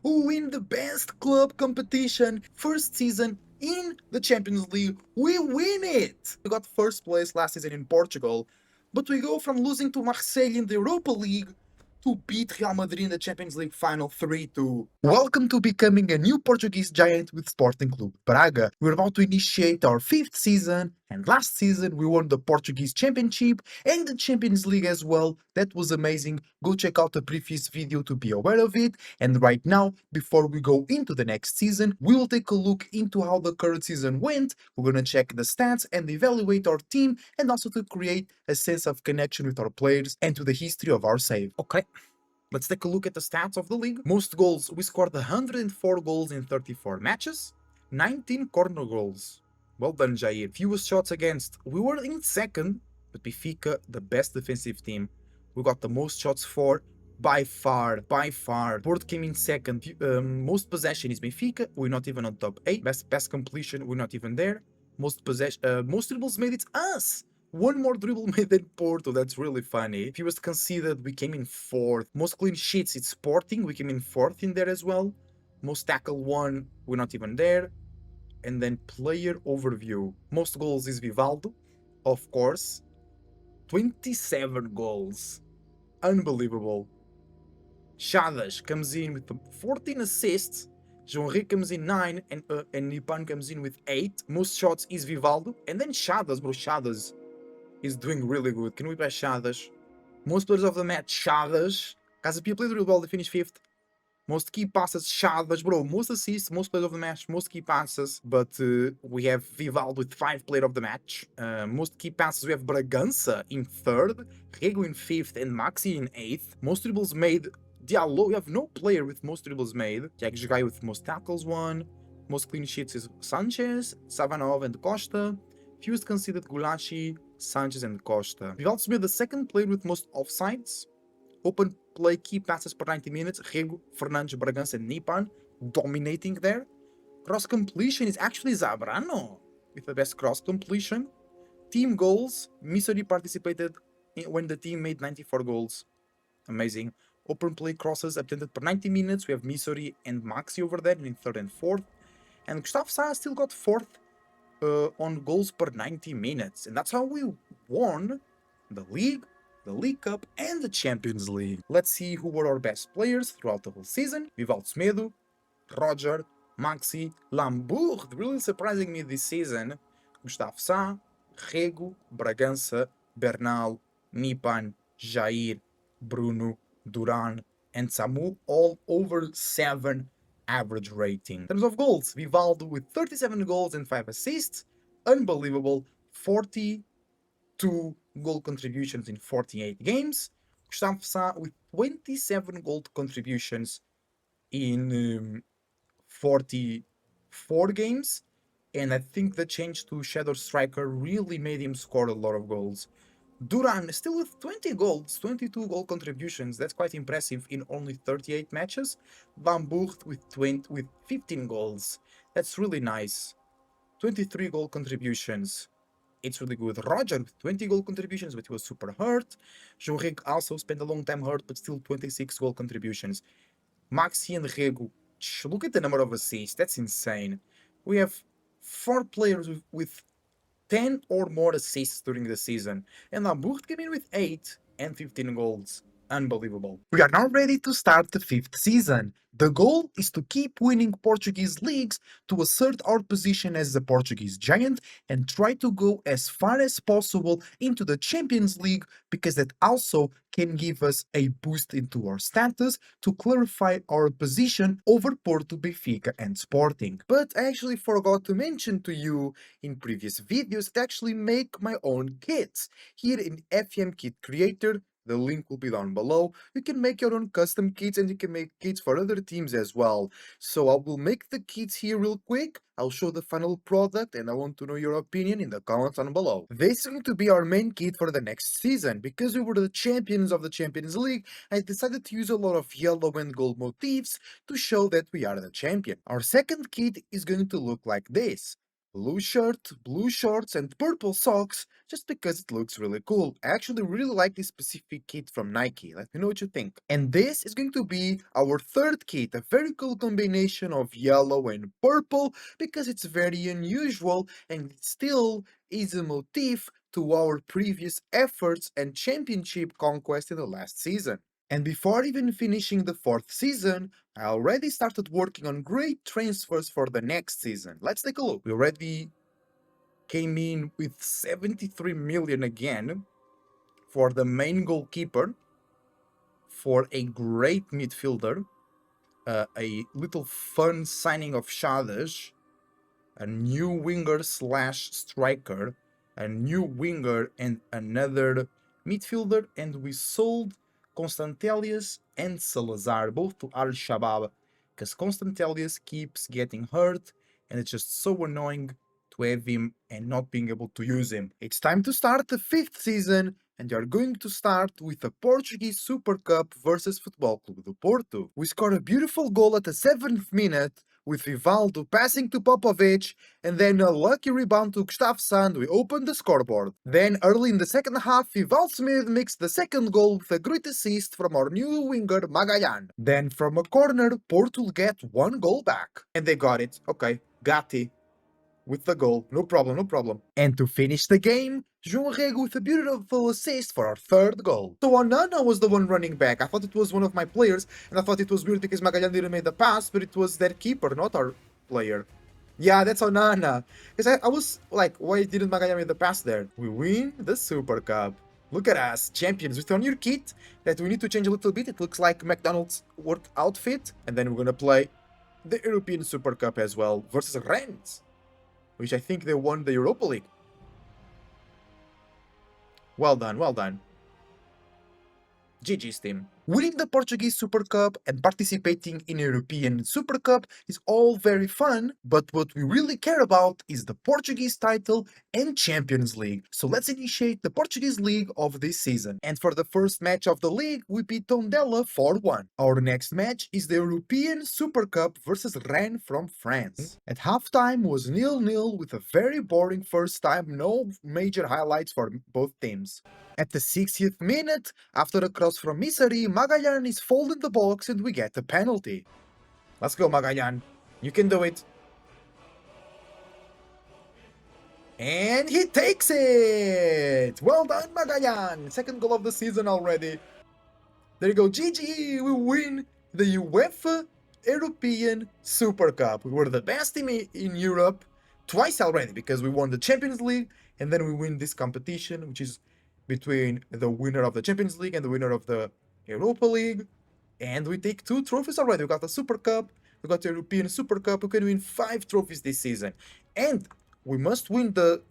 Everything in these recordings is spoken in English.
who win the best club competition first season in the Champions League. We win it! We got first place last season in Portugal, but we go from losing to Marseille in the Europa League to beat Real Madrid in the Champions League final 3-2. Welcome to becoming a new Portuguese giant with Sporting Clube de Braga. We're about to initiate our 5th season, and last season we won the Portuguese Championship and the Champions League as well. That was amazing. Go check out the previous video to be aware of it. And right now, before we go into the next season, we will take a look into how the current season went. We're gonna check the stats and evaluate our team, and also to create a sense of connection with our players and to the history of our save. Okay. Let's take a look at the stats of the league. Most goals, we scored 104 goals in 34 matches, 19 corner goals. Well done, Jair. Fewest shots against, we were in second, but Benfica, the best defensive team. We got the most shots for, by far. Porto came in second. Most possession is Benfica, we're not even on top 8. Best completion, we're not even there. Most dribbles made, it's us. One more dribble made than Porto, that's really funny. If he was conceded, we came in 4th. Most clean sheets, it's Sporting, we came in 4th in there as well. Most tackle won, we're not even there. And then player overview. Most goals is Vivaldo, of course. 27 goals. Unbelievable. Chadas comes in with 14 assists. João Henrique comes in 9 and Nipan comes in with 8. Most shots is Vivaldo. And then Chadas, bro, Chadas is doing really good. Can we buy Chadas? Most players of the match, Chadas. Casa Pia played really well, they finished 5th. Most key passes, Chadas, bro. Most assists, most players of the match, most key passes. But we have Vivaldo with 5 player of the match. Most key passes, we have Bragança in 3rd, Rego in 5th, and Maxi in 8th. Most dribbles made, Diallo. We have no player with most dribbles made. Tiago Jogai with most tackles won. Most clean sheets is Sanchez, Savanov, and Costa. Fewest conceded, Gulashi, Sanchez, and Costa. Vivaldo made the 2nd player with most offsides. Open play key passes per 90 minutes. Rego, Fernandes, Bragança, and Nipan dominating there. Cross completion is actually Zabrano with the best cross completion. Team goals, Missouri participated when the team made 94 goals. Amazing. Open play crosses attempted per 90 minutes. We have Missouri and Maxi over there in 3rd and 4th. And Gustavo Sá still got 4th on goals per 90 minutes. And that's how we won the League Cup, and the Champions League. Let's see who were our best players throughout the whole season. Vivaldo Semedo, Roger, Maxi, Lambourg, really surprising me this season. Gustavo Sá, Rego, Bragança, Bernal, Nipan, Jair, Bruno, Duran, and Samu, all over 7 average rating. In terms of goals, Vivaldo with 37 goals and 5 assists. Unbelievable. 42 goal contributions in 48 games. Gustavo Sá with 27 goal contributions in 44 games. And I think the change to Shadow Striker really made him score a lot of goals. Duran still with 20 goals, 22 goal contributions. That's quite impressive in only 38 matches. Van Boert with 15 goals. That's really nice. 23 goal contributions. It's really good. Roger with 20 goal contributions, but he was super hurt. João Henrique also spent a long time hurt, but still 26 goal contributions. Maxi and Rego, look at the number of assists. That's insane. We have 4 players with 10 or more assists during the season. And Lambourg came in with 8 and 15 goals. Unbelievable. We are now ready to start the 5th season. The goal is to keep winning Portuguese leagues to assert our position as the Portuguese giant and try to go as far as possible into the Champions League, because that also can give us a boost into our status to clarify our position over Porto, Benfica, and Sporting. But I actually forgot to mention to you in previous videos to actually make my own kits. Here in FM Kit Creator, the link will be down below. You can make your own custom kits and you can make kits for other teams as well. So I will make the kits here real quick. I'll show the final product and I want to know your opinion in the comments down below. This is going to be our main kit for the next season. Because we were the champions of the Champions League, I decided to use a lot of yellow and gold motifs to show that we are the champion. Our second kit is going to look like this. blue shirt, blue shorts, and purple socks just because it looks really cool. I actually really like this specific kit from Nike. Let me know what you think. And this is going to be our third kit, a very cool combination of yellow and purple because it's very unusual and it still is a motif to our previous efforts and championship conquest in the last season. And before even finishing the fourth season, I already started working on great transfers for the next season. Let's take a look. We already came in with 73 million again for the main goalkeeper, for a great midfielder, a little fun signing of Chadas, a new winger slash striker, a new winger and another midfielder, and we sold Constantelius and Salazar both to Al Shabab because Constantelius keeps getting hurt and it's just so annoying to have him and not being able to use him. It's time to start the fifth season and you're going to start with the Portuguese Super Cup versus Futebol Clube do Porto. We scored a beautiful goal at the 7th minute with Vivaldo passing to Popovic, and then a lucky rebound to Gustavo Sand, we opened the scoreboard. Then early in the second half, Vivaldo Smith mixed the second goal with a great assist from our new winger Magalhães. Then from a corner, Porto get one goal back. And they got it. Okay, Gatti with the goal, no problem, no problem. And to finish the game, João Rego with a beautiful assist for our third goal. So Onana was the one running back. I thought it was one of my players, and I thought it was weird because Magalhães didn't make the pass, but it was their keeper, not our player. Yeah, that's Onana. Because I was like, why didn't Magalhães make the pass there? We win the Super Cup. Look at us, champions, with our new kit that we need to change a little bit. It looks like McDonald's work outfit. And then we're gonna play the European Super Cup as well versus Rennes, which I think they won the Europa League. Well done, well done. GG's team. Winning the Portuguese Super Cup and participating in European Super Cup is all very fun, but what we really care about is the Portuguese title and Champions League. So let's initiate the Portuguese League of this season. And for the first match of the league, we beat Tondela 4-1. Our next match is the European Super Cup versus Rennes from France. At halftime was 0-0 with a very boring first time, no major highlights for both teams. At the 60th minute, after a cross from Misari, Magalhães is folding the box and we get a penalty. Let's go, Magalhães. You can do it. And he takes it! Well done, Magalhães! Second goal of the season already. There you go, GG! We win the UEFA European Super Cup. We were the best team in Europe twice already because we won the Champions League and then we win this competition, which is between the winner of the Champions League and the winner of the Europa League. And we take 2 trophies already. We got the Super Cup, we got the European Super Cup. We can win 5 trophies this season. And we must win the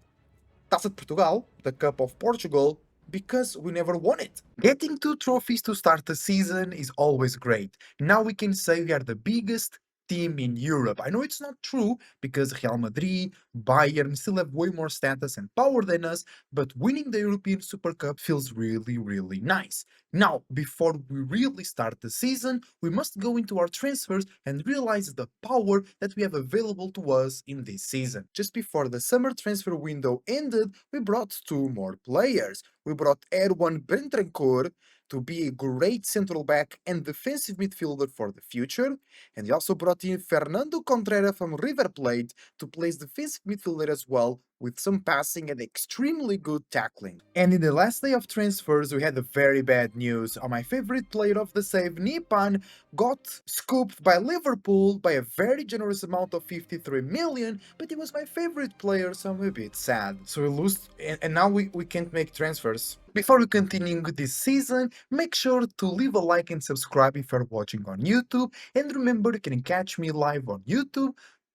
Taça de Portugal, the Cup of Portugal, because we never won it. Getting 2 trophies to start the season is always great. Now we can say we are the biggest team in Europe. I know it's not true because Real Madrid, Bayern still have way more status and power than us, but winning the European Super Cup feels really, really nice. Now, before we really start the season, we must go into our transfers and realize the power that we have available to us in this season. Just before the summer transfer window ended, we brought 2 more players. We brought Erwan Bentrancourt to be a great central back and defensive midfielder for the future, and he also brought in Fernando Contreras from River Plate to play as defensive midfielder as well, with some passing and extremely good tackling. And in the last day of transfers, we had the very bad news. My favorite player of the save, Nipan, got scooped by Liverpool by a very generous amount of 53 million, but he was my favorite player, so I'm a bit sad. So we lose, and now we can't make transfers. Before we continue with this season, make sure to leave a like and subscribe if you're watching on YouTube, and remember you can catch me live on YouTube,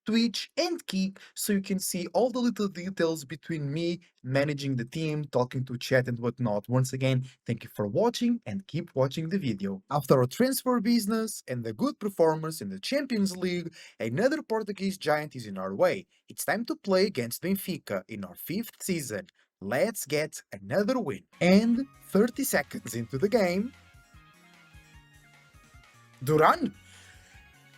Twitch, and Kick, so you can see all the little details between me managing the team, talking to chat and whatnot. Once again, thank you for watching and keep watching the video. After our transfer business and the good performance in the Champions League, another Portuguese giant is in our way. It's time to play against Benfica in our 5th season. Let's get another win. And 30 seconds into the game, Duran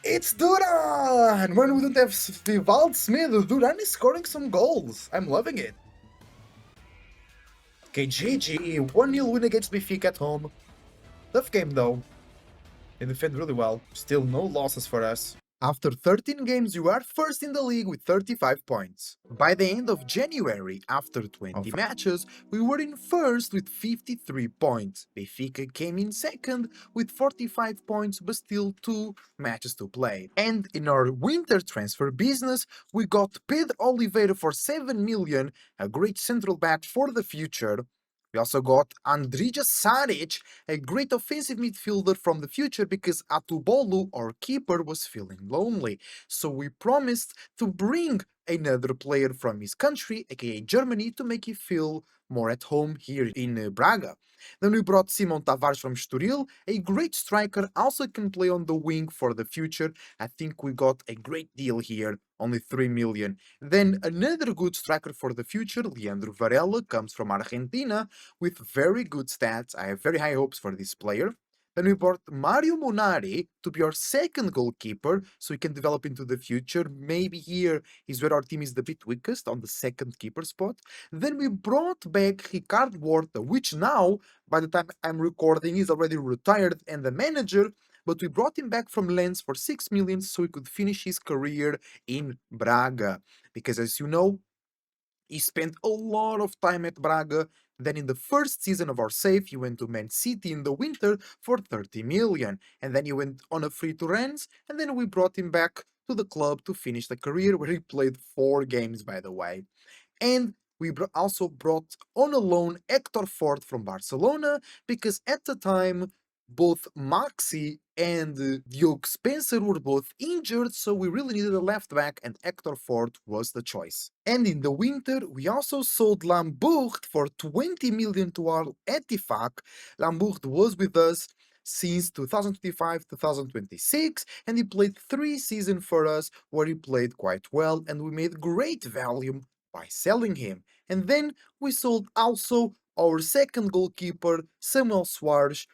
It's Duran! When we don't have Vivaldi Smith, Duran is scoring some goals. I'm loving it. Okay, GG. 1-0 win against Benfica at home. Tough game though. They defend really well. Still no losses for us. After 13 games, you are first in the league with 35 points. By the end of January, after 20 matches, we were in first with 53 points. Benfica came in second with 45 points, but still 2 matches to play. And in our winter transfer business, we got Pedro Oliveira for 7 million, a great central back for the future. We also got Andrija Saric, a great offensive midfielder from the future, because Atubolu, our keeper, was feeling lonely. So we promised to bring another player from his country, aka Germany, to make him feel more at home here in Braga. Then we brought Simon Tavares from Estoril, a great striker, also can play on the wing for the future. I think we got a great deal here, only 3 million. Then another good striker for the future, Leandro Varela, comes from Argentina with very good stats. I have very high hopes for this player. Then we brought Mario Munari to be our second goalkeeper, so he can develop into the future. Maybe here is where our team is the bit weakest, on the second keeper spot. Then we brought back Ricardo Horta, which now, by the time I'm recording, is already retired and the manager, but we brought him back from Lens for 6 million so he could finish his career in Braga. Because as you know, he spent a lot of time at Braga. Then in the first season of our save, he went to Man City in the winter for 30 million. And then he went on a free to Rennes, and then we brought him back to the club to finish the career, where he played 4 games, by the way. And we also brought on a loan Hector Ford from Barcelona, because at the time both Maxi and Diogo Spencer were both injured, so we really needed a left back, and Hector Ford was the choice. And in the winter, we also sold Lambourg for 20 million to Al Ettifaq. Lambourg was with us since 2025-2026, and he played 3 seasons for us, where he played quite well, and we made great value by selling him. And then we sold also our second goalkeeper, Samuel Soares,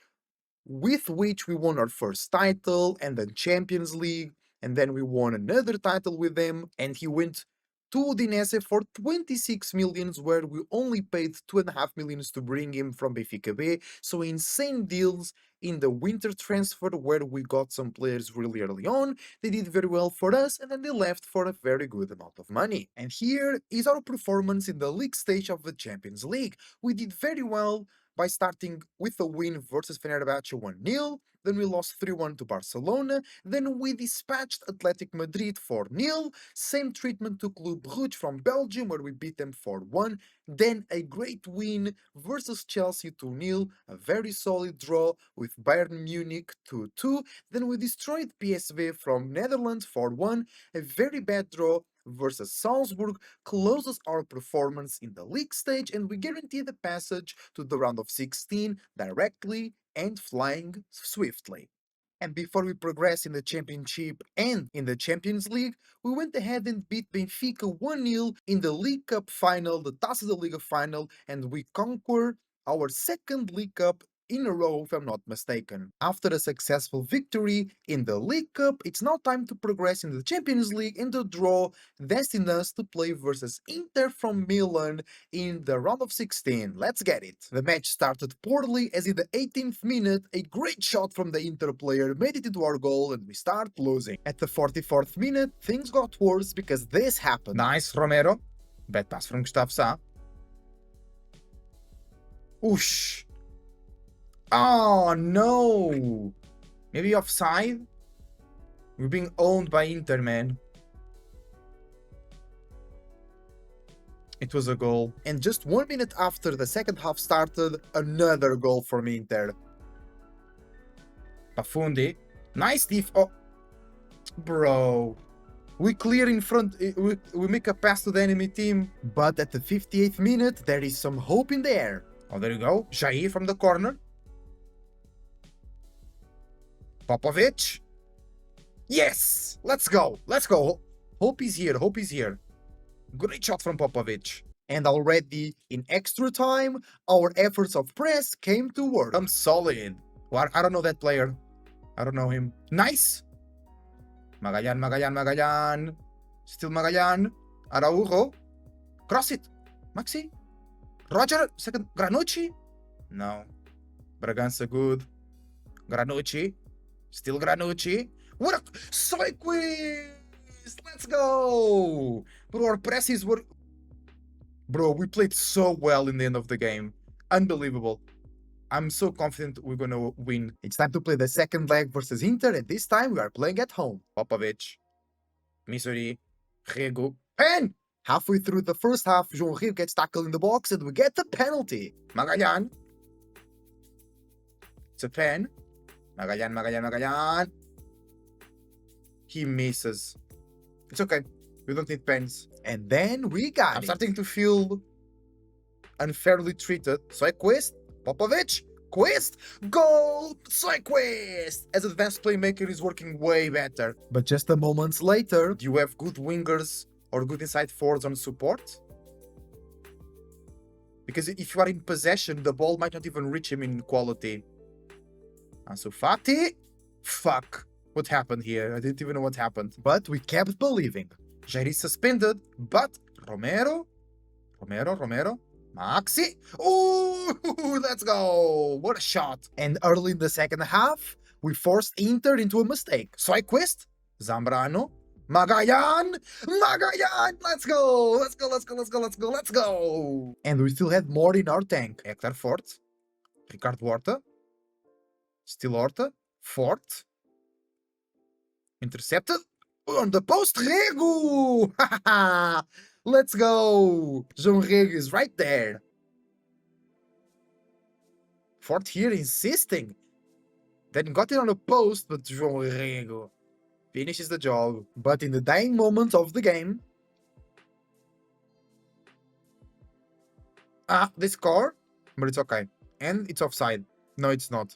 with which we won our first title and then Champions League, and then we won another title with him, and he went to Udinese for 26 millions, where we only paid 2.5 millions to bring him from Benfica B. So insane deals in the winter transfer, where we got some players really early on. They did very well for us, and then they left for a very good amount of money. And here is our performance in the league stage of the Champions League. We did very well by starting with a win versus Fenerbahce 1-0, then we lost 3-1 to Barcelona, then we dispatched Athletic Madrid 4-0, same treatment to Club Brugge from Belgium, where we beat them 4-1, then a great win versus Chelsea 2-0, a very solid draw with Bayern Munich 2-2, then we destroyed PSV from Netherlands 4-1, a very bad draw versus Salzburg closes our performance in the league stage, and we guarantee the passage to the round of 16 directly and flying swiftly. And before we progress in the Championship and in the Champions League, we went ahead and beat Benfica 1-0 in the League Cup final, the Taça da Liga final, and we conquer our second League Cup in a row, if I'm not mistaken. After a successful victory in the League Cup, it's now time to progress in the Champions League in the draw, destined us to play versus Inter from Milan in the round of 16. Let's get it. The match started poorly, as in the 18th minute, a great shot from the Inter player made it into our goal, and we start losing. At the 44th minute, things got worse because this happened. Nice, Romero. Bad pass from Gustavo Sa. Oosh. Oh no! Maybe offside? We're being owned by Inter, man. It was a goal. And just 1 minute after the second half started, another goal from Inter. Pafundi. Nice def. Oh. Bro. We clear in front. We make a pass to the enemy team. But at the 58th minute, there is some hope in the air. Oh, there you go. Jair from the corner. Popovic. Yes! Let's go! Let's go! Hope is here, hope is here. Great shot from Popovic. And already in extra time, our efforts of press came to work. I'm solid. Well, I don't know that player. I don't know him. Nice! Magallan, Magallan, Magallan. Still Magallan. Araujo. Cross it. Maxi. Roger. Second. Granucci. No. Bragança good. Granucci. Still Granucci. What a Cyclist! Let's go! Bro, our presses were... Bro, we played so well in the end of the game. Unbelievable. I'm so confident we're gonna win. It's time to play the second leg versus Inter, and this time we are playing at home. Popovic. Missouri. Rego. Pen! Halfway through the first half, João Rio gets tackled in the box and we get the penalty. Magallan. It's a pen. Magallan, Magallan, Magallan. He misses. It's okay. We don't need pens. And then we got I'm starting to feel unfairly treated. Quest, Popovic, Quest, goal! Quest! As advanced playmaker is working way better. But just a moment later, do you have good wingers or good inside forwards on support? Because if you are in possession, the ball might not even reach him in quality. Ansu Fati? Fuck. What happened here? I didn't even know what happened. But we kept believing. Jair is suspended, but Romero? Maxi? Ooh, let's go! What a shot! And early in the second half, we forced Inter into a mistake. Quest, Zambrano, Magallan! Let's go! Let's go! And we still had more in our tank. Hector Fort, Ricardo Horta, still Horta, Fort, intercepted, on the post, Rego! Let's go! João Rego is right there. Fort here insisting. Then got it on the post, but João Rego finishes the job. But in the dying moments of the game... they score, but it's okay. And it's offside. No, it's not.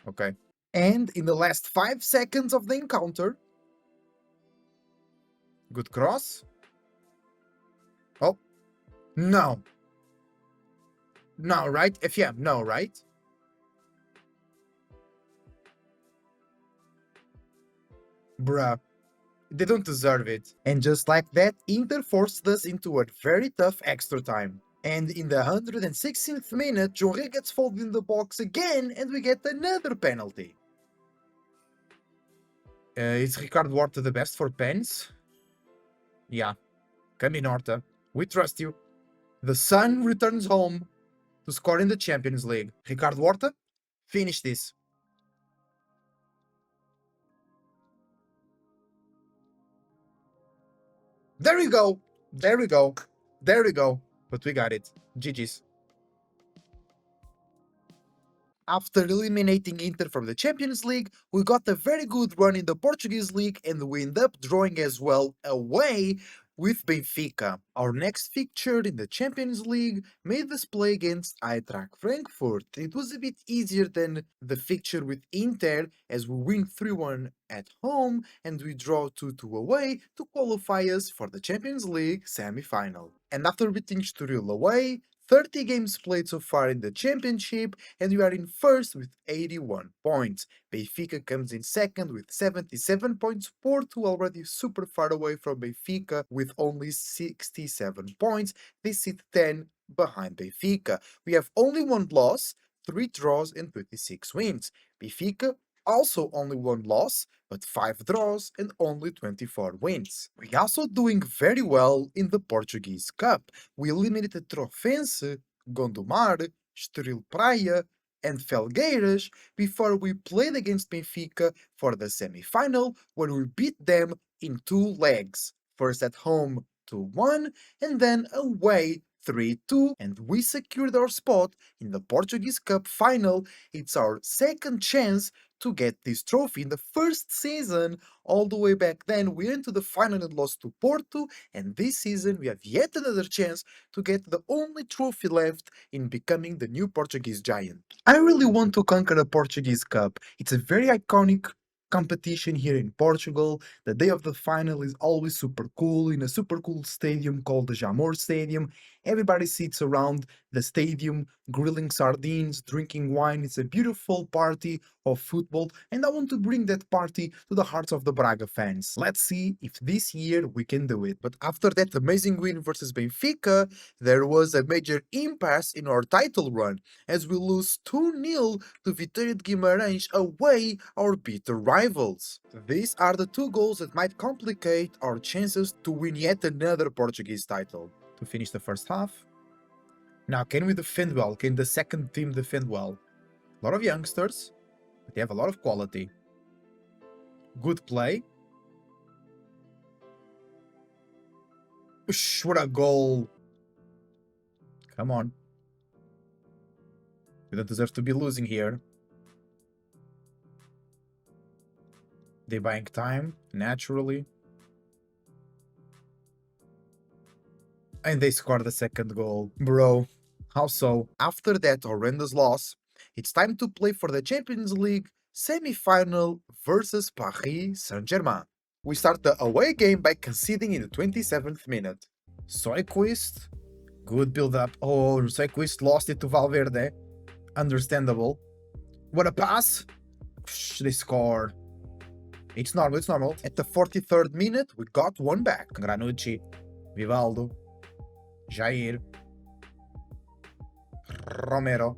Okay. And in the last 5 seconds of the encounter... Good cross. Oh. No. No, right? FM, no, right? Bruh. They don't deserve it. And just like that, Inter forced us into a very tough extra time. And in the 116th minute, João gets fouled in the box again and we get another penalty. Is Ricardo Horta the best for pens? Yeah. Come in, Horta. We trust you. The Sun returns home to score in the Champions League. Ricardo Horta, finish this. There we go. There we go. There we go. But we got it. GG's. After eliminating Inter from the Champions League, we got a very good run in the Portuguese League and we end up drawing as well away with Benfica. Our next fixture in the Champions League made us play against Eintracht Frankfurt. It was a bit easier than the fixture with Inter as we win 3-1 at home and we draw 2-2 away to qualify us for the Champions League semi-final. And after beating Estoril away, 30 games played so far in the championship and we are in first with 81 points. Benfica comes in second with 77 points. Porto already super far away from Benfica with only 67 points. They sit 10 behind Benfica. We have only one loss, 3 draws and 26 wins. Benfica also only 1 loss, but 5 draws and only 24 wins. We also doing very well in the Portuguese Cup. We eliminated Trofense, Gondomar, Estoril Praia and Felgueiras before we played against Benfica for the semi-final where we beat them in 2 legs. First at home 2-1 and then away 3-2 and we secured our spot in the Portuguese Cup final. It's our second chance to get this trophy. In the first season, all the way back then, we went to the final and lost to Porto, and this season we have yet another chance to get the only trophy left in becoming the new Portuguese giant. I really want to conquer a Portuguese Cup. It's a very iconic competition here in Portugal. The day of the final is always super cool in a super cool stadium called the Jamor Stadium, Everybody sits around the stadium, grilling sardines, drinking wine. It's a beautiful party of football, and I want to bring that party to the hearts of the Braga fans. Let's see if this year we can do it. But after that amazing win versus Benfica, there was a major impasse in our title run as we lose 2-0 to Vitória de Guimarães away, our bitter rivals. These are the two goals that might complicate our chances to win yet another Portuguese title. To finish the first half. Now, can we defend well? Can the second team defend well? A lot of youngsters, but they have a lot of quality. Good play. Ush, what a goal. Come on. We don't deserve to be losing here. They buying time, naturally. And they scored the second goal. Bro, how so? After that horrendous loss, it's time to play for the Champions League semi-final versus Paris Saint-Germain. We start the away game by conceding in the 27th minute. Soyquist, good build-up. Oh, Soyquist lost it to Valverde. Understandable. What a pass! They scored. It's normal, it's normal. At the 43rd minute, we got one back. Granucci, Vivaldo, Jair, Romero,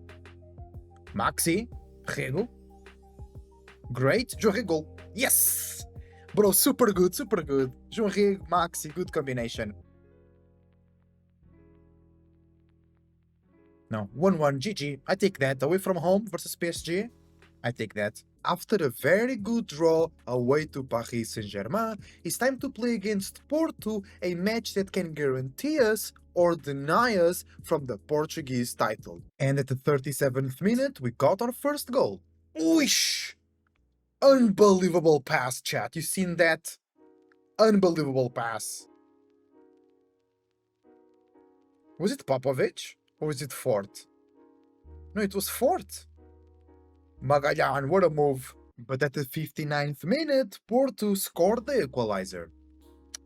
Maxi, Rego. Great, João Rego. Yes! Bro, super good, super good. João Rego, Maxi, good combination. No, 1-1, GG. I take that. Away from home versus PSG. I take that. After a very good draw away to Paris Saint-Germain, it's time to play against Porto, a match that can guarantee us or deny us from the Portuguese title. And at the 37th minute, we got our first goal. Wish! Unbelievable pass, chat. You seen that? Unbelievable pass. Was it Popovic? Or was it Fort? No, it was Fort. Magalhães, what a move. But at the 59th minute, Porto scored the equalizer.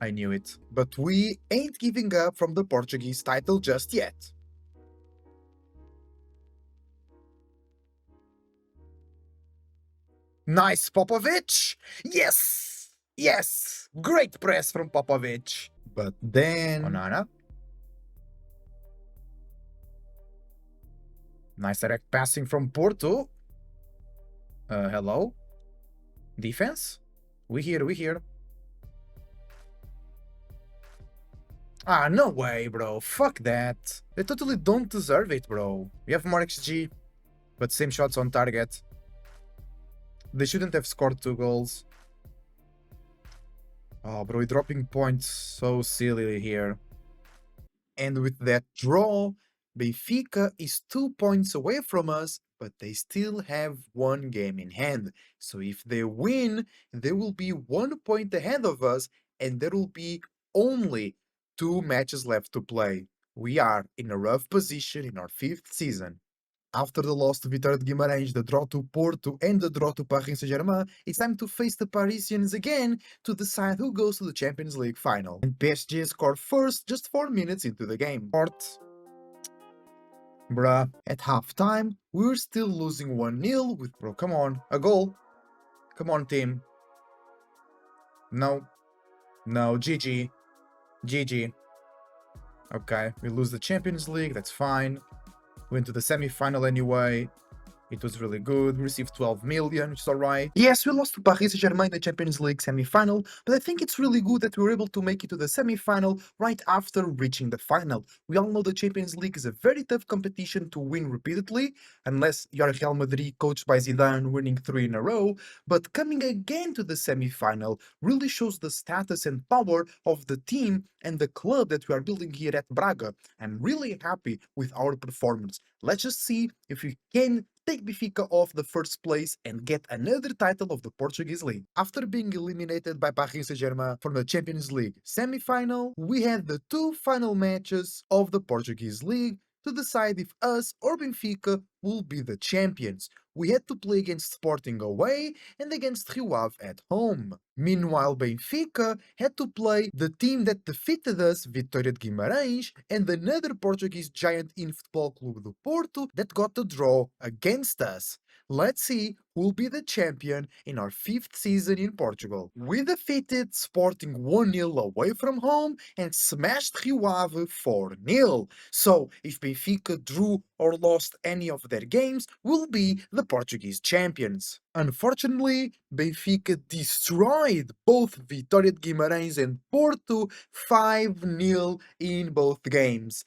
I knew it. But we ain't giving up from the Portuguese title just yet. Nice, Popovic! Yes! Yes! Great press from Popovic. But then... Onana. Nice direct passing from Porto. Hello? Defense? We here, we here. Ah, no way, bro. Fuck that. They totally don't deserve it, bro. We have more XG, but same shots on target. They shouldn't have scored 2 goals. Oh, bro, we're dropping points so silly here. And with that draw, Benfica is 2 points away from us, but they still have 1 game in hand. So if they win, they will be 1 point ahead of us, and there will be only 2 matches left to play. We are in a rough position in our 5th season. After the loss to Vitória de Guimarães, the draw to Porto, and the draw to Paris Saint-Germain, it's time to face the Parisians again to decide who goes to the Champions League final. And PSG scored first just 4 minutes into the game. Bruh, at halftime, we were still losing 1-0 with... Bro, come on, a goal. Come on, team. No. No, GG. GG. Okay, we lose the Champions League, that's fine. Went to the semi-final anyway. It was really good. We received 12 million, which is alright. Yes, we lost to Paris Saint-Germain in the Champions League semi-final, but I think it's really good that we were able to make it to the semi-final right after reaching the final. We all know the Champions League is a very tough competition to win repeatedly, unless you're Real Madrid coached by Zidane winning 3 in a row, but coming again to the semi-final really shows the status and power of the team and the club that we are building here at Braga. I'm really happy with our performance. Let's just see if we can take Benfica off the first place and get another title of the Portuguese League. After being eliminated by Paris Saint-Germain from the Champions League semi-final, we had the 2 final matches of the Portuguese League to decide if us or Benfica will be the champions. We had to play against Sporting away and against Rio Ave at home. Meanwhile, Benfica had to play the team that defeated us, Vitória de Guimarães, and another Portuguese giant in Futebol Clube do Porto that got a draw against us. Let's see who will be the champion in our fifth season in Portugal. We defeated Sporting 1-0 away from home and smashed Rio Ave 4-0. So, if Benfica drew or lost any of their games, we'll be the Portuguese champions. Unfortunately, Benfica destroyed both Vitória de Guimarães and Porto 5-0 in both games.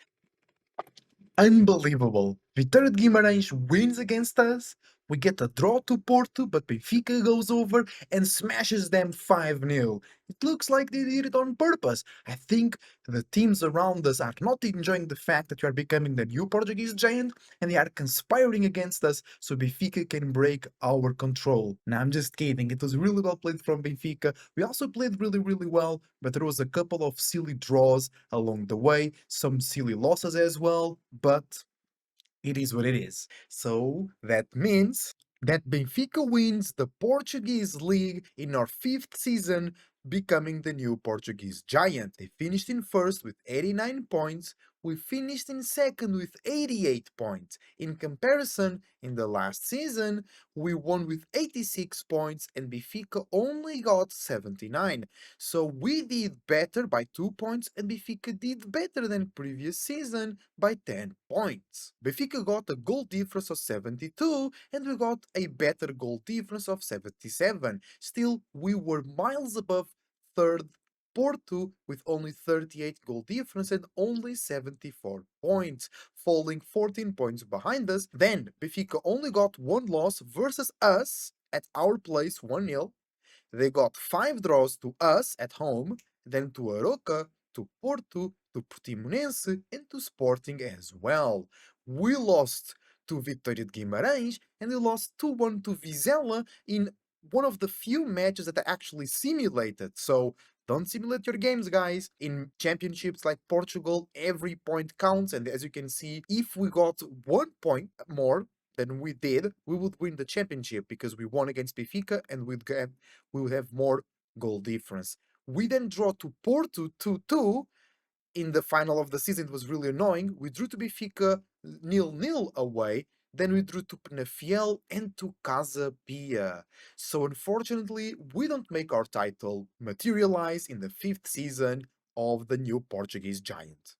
Unbelievable. Vitória de Guimarães wins against us. We get a draw to Porto, but Benfica goes over and smashes them 5-0. It looks like they did it on purpose. I think the teams around us are not enjoying the fact that we are becoming the new Portuguese giant and they are conspiring against us so Benfica can break our control. Now, I'm just kidding. It was really well played from Benfica. We also played really, really well, but there was a couple of silly draws along the way, some silly losses as well, but it is what it is. So that means that Benfica wins the Portuguese League in our fifth season, becoming the new Portuguese giant. They finished in first with 89 points. We finished in second with 88 points. In comparison, in the last season, we won with 86 points and Benfica only got 79. So we did better by 2 points and Benfica did better than previous season by 10 points. Benfica got a goal difference of 72 and we got a better goal difference of 77. Still, we were miles above third Porto with only 38 goal difference and only 74 points, falling 14 points behind us. Then Benfica only got one loss versus us at our place 1-0. They got 5 draws to us at home, then to Aroca, to Porto, to Portimonense, and to Sporting as well. We lost to Vitória de Guimarães, and we lost 2-1 to Vizela in one of the few matches that I actually simulated. So don't simulate your games, guys. In championships like Portugal, every point counts, and as you can see, if we got 1 point more than we did, we would win the championship because we won against Benfica and we would have more goal difference. We then draw to Porto 2-2 in the final of the season. It was really annoying. We drew to Benfica 0-0 away. Then we drew to Penafiel and to Casa Pia. So unfortunately, we don't make our title materialize in the fifth season of the new Portuguese giant.